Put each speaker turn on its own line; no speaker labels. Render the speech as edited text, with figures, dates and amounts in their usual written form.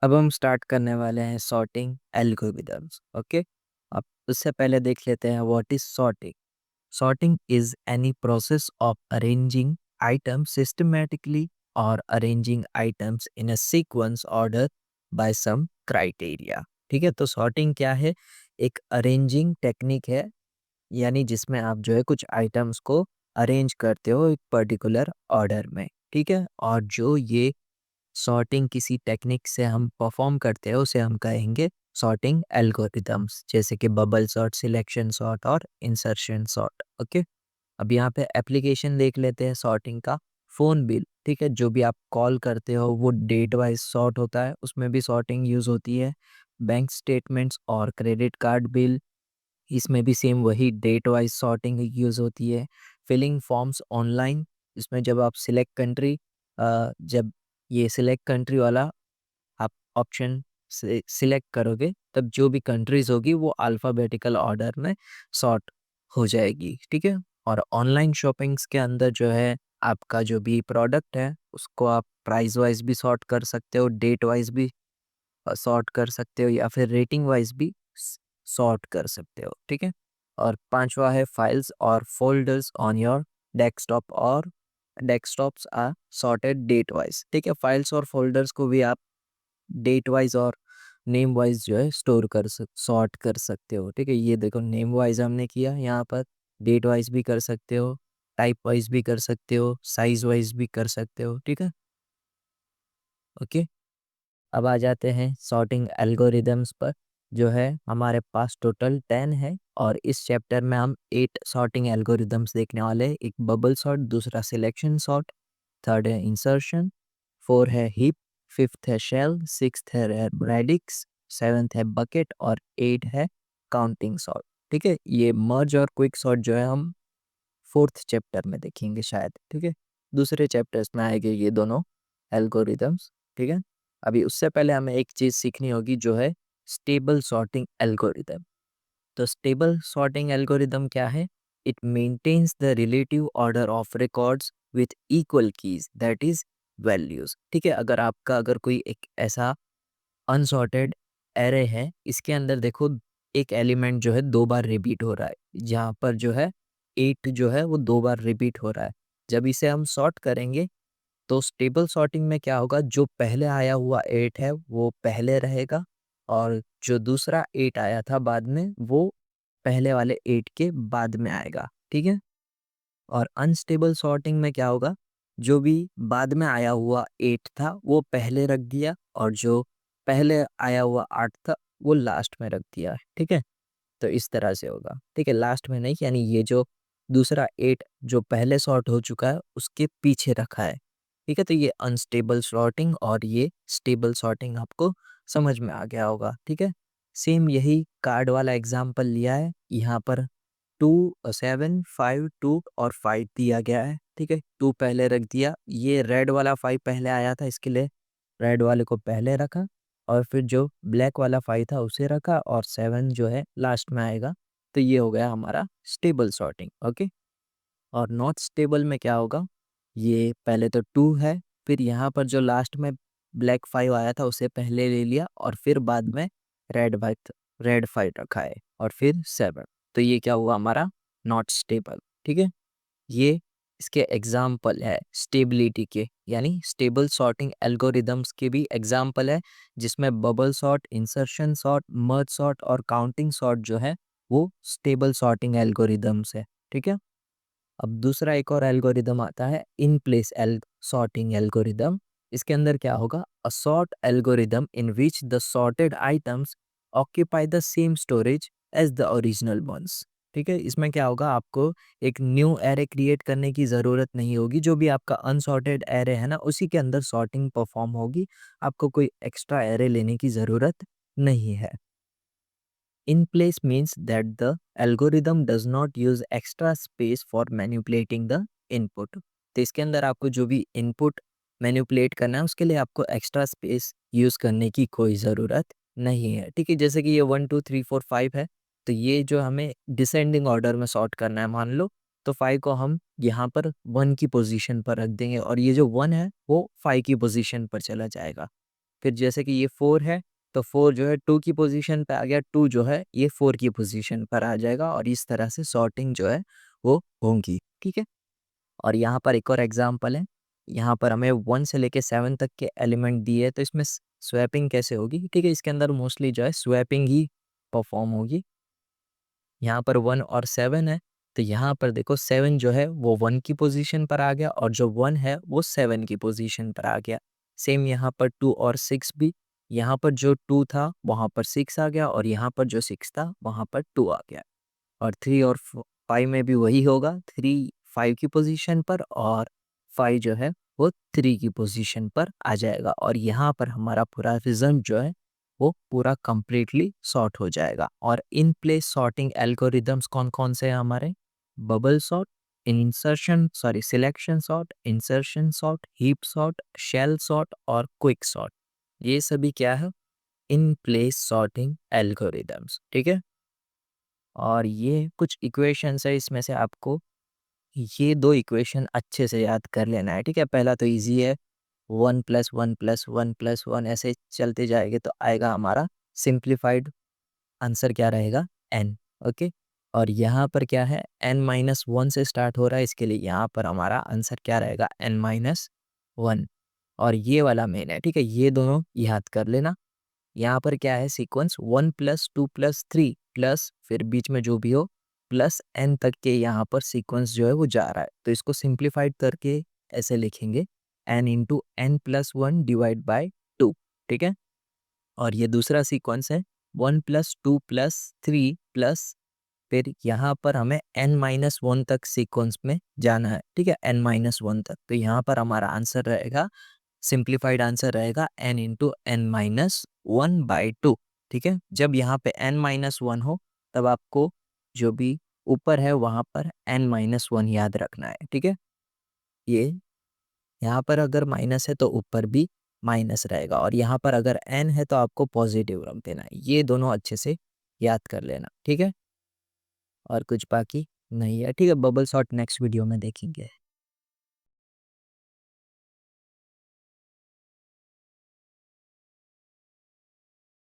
अब हम स्टार्ट करने वाले हैं सॉर्टिंग एल्गोरिदम्स। ओके, अब उससे पहले देख लेते हैं what is sorting. Sorting is any process of arranging items systematically or arranging items in a sequence order by some criteria। ठीक है, तो सॉर्टिंग क्या है? एक अरेंजिंग टेक्निक है, यानी जिसमें आप जो है कुछ आइटम्स को अरेंज करते हो एक पर्टिकुलर ऑर्डर में। ठीक है, और जो ये सॉर्टिंग किसी टेक्निक से हम परफॉर्म करते हैं उसे हम कहेंगे सॉर्टिंग एल्गोरिदम्स, जैसे कि बबल सॉर्ट, सिलेक्शन सॉर्ट और इंसर्शन सॉर्ट। ओके, अब यहाँ पे एप्लीकेशन देख लेते हैं सॉर्टिंग का। फ़ोन बिल, ठीक है, जो भी आप कॉल करते हो वो डेट वाइज सॉर्ट होता है, उसमें भी सॉर्टिंग यूज़ होती है। बैंक स्टेटमेंट्स और क्रेडिट कार्ड बिल, इसमें भी सेम वही डेट वाइज सॉर्टिंग यूज़ होती है। फिलिंग फॉर्म्स ऑनलाइन, इसमें जब आप सिलेक्ट कंट्री जब ये सिलेक्ट कंट्री वाला आप ऑप्शन से सिलेक्ट करोगे तब जो भी कंट्रीज़ होगी वो अल्फ़ाबेटिकल ऑर्डर में सॉर्ट हो जाएगी। ठीक है, और ऑनलाइन शॉपिंग्स के अंदर जो है आपका जो भी प्रोडक्ट है उसको आप प्राइस वाइज भी सॉर्ट कर सकते हो, डेट वाइज भी सॉर्ट कर सकते हो, या फिर रेटिंग वाइज भी सॉर्ट कर सकते हो। ठीक है, और पांचवा है फाइल्स और फोल्डर्स ऑन योर डेस्कटॉप, और desktops are sorted date wise. ठीक है, फाइल्स और फोल्डर्स को भी आप डेट वाइज और नेम वाइज जो है स्टोर कर सॉर्ट कर सकते हो। ठीक है, ये देखो नेम वाइज हमने किया, यहाँ पर डेट वाइज भी कर सकते हो, टाइप वाइज भी कर सकते हो, साइज वाइज भी कर सकते हो। ठीक है, ओके, अब आ जाते हैं सॉर्टिंग एल्गोरिदम्स पर। जो है हमारे पास टोटल 10 है, और इस चैप्टर में हम 8 सॉर्टिंग एल्गोरिदम्स देखने वाले हैं। एक बबल सॉर्ट, दूसरा सिलेक्शन सॉर्ट, थर्ड है इंसर्शन, फोर है हीप, फिफ्थ है शेल, सिक्स्थ है रेडिक्स, सेवन्थ है बकेट और एट है काउंटिंग सॉर्ट। ठीक है, ये मर्ज और क्विक सॉर्ट जो है हम फोर्थ चैप्टर में देखेंगे शायद। ठीक है, दूसरे चैप्टर्स में आएंगे ये दोनों एल्गोरिदम्स। ठीक है, अभी उससे पहले हमें एक चीज़ सीखनी होगी जो है स्टेबल सॉर्टिंग एल्गोरिदम। तो स्टेबल सॉर्टिंग एल्गोरिदम क्या है? It maintains the relative order of records with equal keys, that is values. ठीक है, अगर कोई एक ऐसा अनसॉर्टेड एरे है, इसके अंदर देखो एक एलिमेंट जो है दो बार रिपीट हो रहा है, जहाँ पर जो है 8 जो है वो दो बार रिपीट हो रहा है। जब इसे हम सॉर्ट करेंगे तो स्टेबल सॉर्टिंग में क्या होगा, जो पहले आया हुआ 8 है वो पहले रहेगा, और जो दूसरा 8 आया था बाद में वो पहले वाले 8 के बाद में आएगा। ठीक है, और अनस्टेबल सॉर्टिंग में क्या होगा, जो भी बाद में आया हुआ 8 था वो पहले रख दिया, और जो पहले आया हुआ 8 था वो लास्ट में रख दिया। ठीक है, तो इस तरह से होगा। ठीक है, लास्ट में नहीं, यानी ये जो दूसरा 8 जो पहले सॉर्ट हो चुका है उसके पीछे रखा है। ठीक है, तो ये अनस्टेबल सॉर्टिंग और ये स्टेबल सॉर्टिंग आपको समझ में आ गया होगा। ठीक है, सेम यही कार्ड वाला एग्जांपल लिया है, यहाँ पर 2 7 5 2 और 5 दिया गया है। ठीक है, 2 पहले रख दिया, ये रेड वाला 5 पहले आया था इसके लिए रेड वाले को पहले रखा, और फिर जो ब्लैक वाला 5 था उसे रखा, और 7 जो है लास्ट में आएगा। तो ये हो गया हमारा स्टेबल सॉर्टिंग। ओके, और नॉट स्टेबल में क्या होगा, ये पहले तो 2 है, फिर यहाँ पर जो लास्ट में ब्लैक 5 आया था उसे पहले ले लिया, और फिर बाद में रेड 5 रखा है, और फिर 7। तो ये क्या हुआ हमारा नॉट स्टेबल। ठीक है, ये इसके एग्जाम्पल है स्टेबिलिटी के, यानी स्टेबल सॉर्टिंग एल्गोरिदम्स के भी एग्जाम्पल है, जिसमें bubble sort, insertion sort, merge sort और काउंटिंग सॉर्ट जो है वो स्टेबल सॉर्टिंग एल्गोरिदम्स है। ठीक है, अब दूसरा एक और एल्गोरिदम आता है इन प्लेस एल सॉर्टिंग एल्गोरिदम। इसके अंदर क्या होगा, a sort algorithm in which the sorted items occupy the same storage as the original ones. ठीक है, इसमें क्या होगा, आपको एक न्यू एरे क्रिएट करने की ज़रूरत नहीं होगी, जो भी आपका अनसॉर्टेड एरे है ना उसी के अंदर सॉर्टिंग परफॉर्म होगी, आपको कोई एक्स्ट्रा एरे लेने की ज़रूरत नहीं है। In place means that the algorithm does not use extra space for manipulating the input। तो इसके अंदर आपको जो भी इनपुट मैनिपुलेट करना है उसके लिए आपको एक्स्ट्रा स्पेस यूज़ करने की कोई ज़रूरत नहीं है। ठीक है, जैसे कि ये 1 2 3 4 5 है, तो ये जो हमें डिसेंडिंग ऑर्डर में सॉर्ट करना है मान लो, तो 5 को हम यहाँ पर 1 की पोजीशन पर रख देंगे, और ये जो 1 है वो 5 की पोजीशन पर चला जाएगा। फिर जैसे कि ये 4 है, तो 4 जो है 2 की पोजीशन पे आ गया, 2 जो है ये 4 की पोजीशन पर आ जाएगा और इस तरह से सॉर्टिंग जो है वो होगी, ठीक है। और यहाँ पर एक और एग्जांपल है, यहाँ पर हमें 1 से लेके 7 तक के एलिमेंट दिए हैं, तो इसमें स्वैपिंग कैसे होगी, ठीक है। इसके अंदर मोस्टली जो है स्वैपिंग ही परफॉर्म होगी। यहाँ पर 1 और 7 है, तो यहाँ पर देखो 7 जो है वो 1 की पोजीशन पर आ गया और जो 1 है वो 7 की पोजीशन पर आ गया। सेम यहाँ पर 2 और 6 भी, यहाँ पर जो 2 था वहाँ पर 6 आ गया और यहाँ पर जो 6 था वहाँ पर 2 आ गया। और 3 और 5 में भी वही होगा, 3 5 की पोजीशन पर और 5 जो है वो 3 की पोजीशन पर आ जाएगा और यहाँ पर हमारा पूरा रिजल्ट जो है वो पूरा कंप्लीटली सॉर्ट हो जाएगा। और इन प्लेस सॉर्टिंग एल्गोरिदम्स कौन कौन से हैं हमारे, bubble sort, selection sort, insertion sort, heap sort, shell sort और क्विक सॉर्ट। ये सभी क्या है, इन प्लेस सॉर्टिंग एल्गोरिदम्स, ठीक है। और ये कुछ इक्वेशंस है, इसमें से आपको ये 2 इक्वेशन अच्छे से याद कर लेना है, ठीक है। पहला तो इजी है, 1 + 1 + 1 + 1 ऐसे चलते जाएंगे तो आएगा हमारा सिंप्लीफाइड आंसर क्या रहेगा, n, ओके। और यहाँ पर क्या है, n-1 से स्टार्ट हो रहा है, इसके लिए यहाँ पर हमारा आंसर क्या रहेगा, n-1। और ये वाला मेन है, ठीक है, ये दोनों याद कर लेना। यहाँ पर क्या है सीक्वेंस, 1 + 2 + 3 प्लस फिर बीच में जो भी हो प्लस n तक के यहाँ पर सीक्वेंस जो है वो जा रहा है, तो इसको सिंप्लीफाइड करके ऐसे लिखेंगे n × n+1/2, ठीक है। और ये दूसरा सीक्वेंस है 1 + 2 + 3 प्लस फिर यहाँ पर हमें n-1 तक सीक्वेंस में जाना है, ठीक है, n-1 तक। तो यहाँ पर हमारा आंसर रहेगा, सिंप्लीफाइड आंसर रहेगा n × n-1/2, ठीक है। जब यहाँ पे n-1 हो तब आपको जो भी ऊपर है वहाँ पर n-1 याद रखना है, ठीक है। ये यहाँ पर अगर माइनस है तो ऊपर भी माइनस रहेगा और यहाँ पर अगर n है तो आपको पॉजिटिव रख देना है। ये दोनों अच्छे से याद कर लेना, ठीक है। और कुछ बाकी नहीं है, ठीक है। बबल सॉर्ट नेक्स्ट वीडियो में देखेंगे।